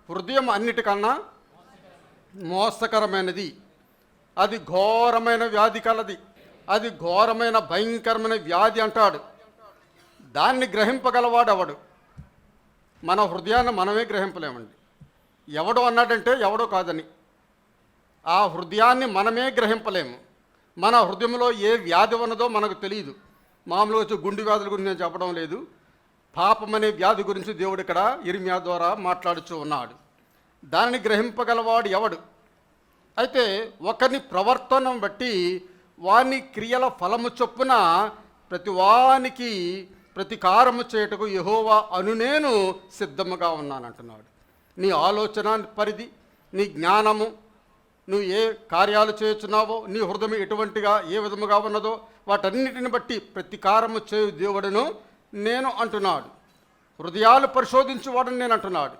హృదయం అన్నిటికన్నా మోసకరమైనది, అది ఘోరమైన వ్యాధి కలది, అది ఘోరమైన భయంకరమైన వ్యాధి అంటాడు. దాన్ని గ్రహింపగలవాడు ఎవడు? మన హృదయాన్ని మనమే గ్రహింపలేమండి. ఎవడో అన్నాడంటే ఎవడో కాదని. ఆ హృదయాన్ని మనమే గ్రహింపలేము. మన హృదయంలో ఏ వ్యాధి ఉన్నదో మనకు తెలియదు. మామూలుగా వచ్చి గుండె వ్యాధుల గురించి నేను చెప్పడం లేదు. పాపం అనే వ్యాధి గురించి దేవుడు ఇక్కడ ఇర్మియా ద్వారా మాట్లాడుతూ ఉన్నాడు. దానిని గ్రహింపగలవాడు ఎవడు? అయితే ఒకరిని ప్రవర్తనం బట్టి వాని క్రియల ఫలము చొప్పున ప్రతి వానికి ప్రతికారము చేయుటకు యెహోవా అను నేను సిద్ధముగా ఉన్నానంటున్నాడు. నీ ఆలోచన పరిధి, నీ జ్ఞానము, నువ్వు ఏ కార్యాలు చేయుచున్నావో, నీ హృదయం ఎటువంటిగా ఏ విధముగా ఉన్నదో వాటన్నిటిని బట్టి ప్రతికారము చేయు దేవుడును నేను అంటున్నాడు. హృదయాలు పరిశోధించువాడని నేను అంటున్నాడు.